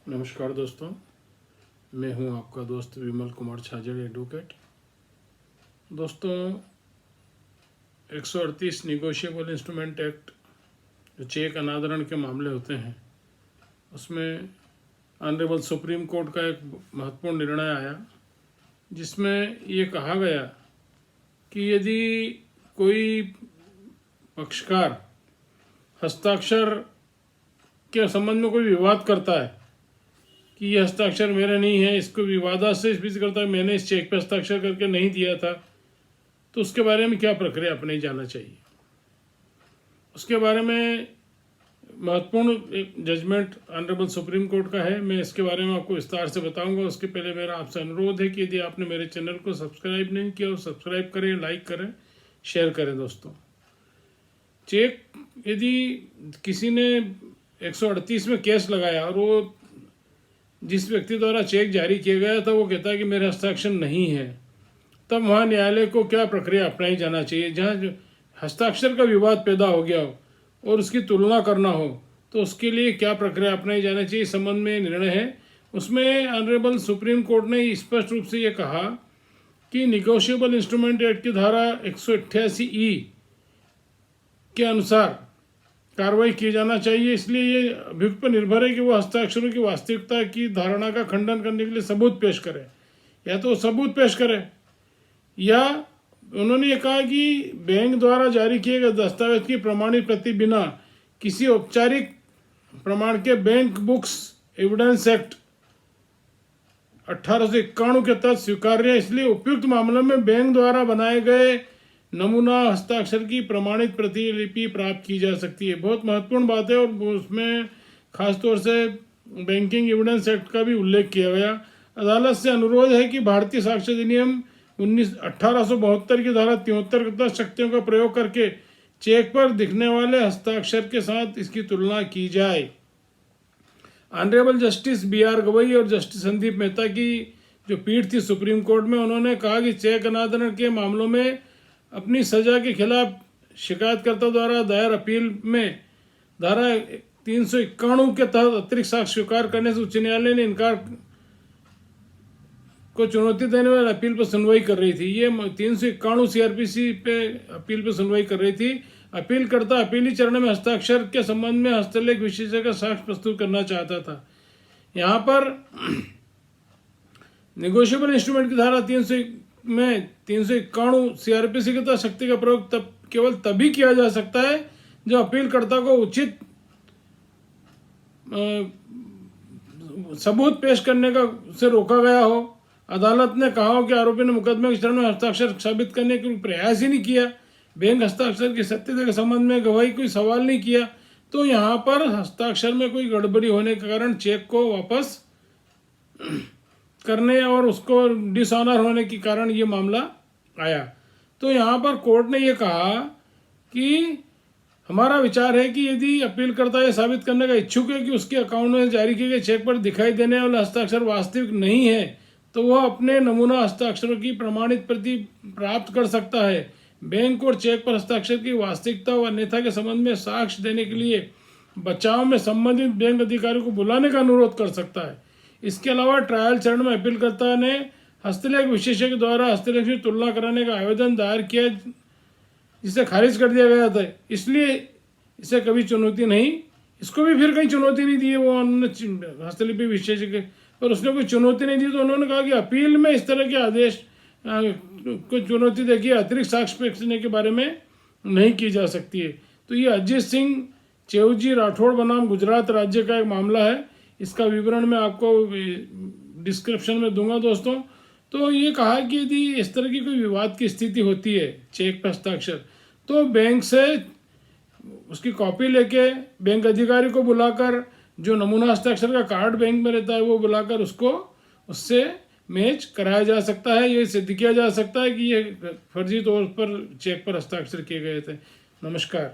नमस्कार दोस्तों, मैं हूं आपका दोस्त विमल कुमार छाजड़ एडवोकेट। दोस्तों, 138 निगोशिएबल इंस्ट्रूमेंट एक्ट जो चेक अनादरण के मामले होते हैं, उसमें ऑनरेबल सुप्रीम कोर्ट का एक महत्वपूर्ण निर्णय आया, जिसमें ये कहा गया कि यदि कोई पक्षकार हस्ताक्षर के संबंध में कोई विवाद करता है कि ये हस्ताक्षर मेरा नहीं है, इसको विवादास्पद सिद्ध करता है, मैंने इस चेक पर हस्ताक्षर करके नहीं दिया था, तो उसके बारे में क्या प्रक्रिया अपनाई जाना चाहिए। उसके बारे में महत्वपूर्ण एक जजमेंट ऑनरेबल सुप्रीम कोर्ट का है। मैं इसके बारे में आपको विस्तार से बताऊंगा। उसके पहले मेरा आपसे अनुरोध है कि यदि आपने मेरे चैनल को सब्सक्राइब नहीं किया और सब्सक्राइब करें, लाइक करें, शेयर करें। दोस्तों, चेक यदि किसी ने 138 में केस लगाया और वो जिस व्यक्ति द्वारा चेक जारी किया गया था वो कहता है कि मेरे हस्ताक्षर नहीं है, तब वहाँ न्यायालय को क्या प्रक्रिया अपनाई जाना चाहिए। जहाँ हस्ताक्षर का विवाद पैदा हो गया हो और उसकी तुलना करना हो, तो उसके लिए क्या प्रक्रिया अपनाई जाना चाहिए, इस संबंध में निर्णय है। उसमें ऑनरेबल सुप्रीम कोर्ट ने स्पष्ट रूप से ये कहा कि निगोशिएबल इंस्ट्रूमेंट एक्ट की धारा 188E के अनुसार कार्रवाई की जाना चाहिए। इसलिए ये अभियुक्त पर निर्भर है कि वो हस्ताक्षरों की वास्तविकता की धारणा का खंडन करने के लिए सबूत पेश करे। या तो सबूत पेश करे, या उन्होंने ये कहा कि बैंक द्वारा जारी किए गए दस्तावेज की प्रमाणित प्रति बिना किसी औपचारिक प्रमाण के बैंक बुक्स एविडेंस एक्ट 1891 के तहत स्वीकार्य। इसलिए उपयुक्त मामलों में बैंक द्वारा बनाए गए नमूना हस्ताक्षर की प्रमाणित प्रतिलिपि प्राप्त की जा सकती है। बहुत महत्वपूर्ण बात है, और उसमें खासतौर से बैंकिंग एविडेंस एक्ट का भी उल्लेख किया गया। अदालत से अनुरोध है कि भारतीय साक्ष्य अधिनियम 1872 की धारा 73 के तहत शक्तियों का प्रयोग करके चेक पर दिखने वाले हस्ताक्षर के साथ इसकी तुलना की जाए। ऑनरेबल जस्टिस BR गवई और जस्टिस संदीप मेहता की जो पीठ थी सुप्रीम कोर्ट में, उन्होंने कहा कि चेक अनादरण के मामलों में अपनी सजा के खिलाफ शिकायतकर्ता द्वारा दायर अपील में धारा 391 के तहत अतिरिक्त साक्ष्य स्वीकार करने से उच्च न्यायालय ने इनकार को चुनौती देने वाले अपील पर सुनवाई कर रही थी। ये 391 CRPC पे अपील पर सुनवाई कर रही थी। अपीलकर्ता अपीली चरण में हस्ताक्षर के संबंध में हस्तलेख विशेषज्ञ का साक्ष्य प्रस्तुत करना चाहता था। यहाँ पर निगोशिएबल इंस्ट्रूमेंट की धारा 391 CRPC के तहत शक्ति का प्रयोग केवल तभी किया जा सकता है जब अपीलकर्ता को उचित सबूत पेश करने का से रोका गया हो। अदालत ने कहा हो कि आरोपी ने मुकदमे के चरण में हस्ताक्षर साबित करने के लिए प्रयास ही नहीं किया, बैंक हस्ताक्षर की सत्यता के संबंध में गवाही कोई सवाल नहीं किया, तो यहाँ पर हस्ताक्षर में कोई गड़बड़ी होने के कारण चेक को वापस करने और उसको डिसऑनर होने के कारण ये मामला आया। तो यहाँ पर कोर्ट ने ये कहा कि हमारा विचार है कि यदि अपीलकर्ता ये साबित करने का इच्छुक है कि उसके अकाउंट में जारी किए गए चेक पर दिखाई देने वाला हस्ताक्षर वास्तविक नहीं है, तो वह अपने नमूना हस्ताक्षरों की प्रमाणित प्रति प्राप्त कर सकता है। बैंक और चेक पर हस्ताक्षर की वास्तविकता व अन्यथा के संबंध में साक्ष्य देने के लिए बचाव में संबंधित बैंक अधिकारी को बुलाने का अनुरोध कर सकता है। इसके अलावा ट्रायल चरण में अपीलकर्ता ने हस्तलेख विशेषज्ञ द्वारा हस्तलेख की तुलना कराने का आवेदन दायर किया, जिसे खारिज कर दिया गया था। इसलिए इसे कभी चुनौती नहीं, इसको भी फिर कहीं चुनौती नहीं दी है वो हस्तलिपि विशेषज्ञ, और उसने कोई चुनौती नहीं दी। तो उन्होंने कहा कि अपील में इस तरह के आदेश को चुनौती देखिए अतिरिक्त साक्ष्य पेश करने के बारे में नहीं की जा सकती है। तो ये अजीत सिंह चेऊजी राठौड़ बनाम गुजरात राज्य का एक मामला है। इसका विवरण मैं आपको डिस्क्रिप्शन में दूंगा दोस्तों। तो ये कहा कि यदि इस तरह की कोई विवाद की स्थिति होती है चेक पर हस्ताक्षर, तो बैंक से उसकी कॉपी लेके बैंक अधिकारी को बुलाकर, जो नमूना हस्ताक्षर का कार्ड बैंक में रहता है वो बुलाकर उसको उससे मैच कराया जा सकता है। ये सिद्ध किया जा सकता है कि ये फर्जी तौर पर चेक पर हस्ताक्षर किए गए थे। नमस्कार।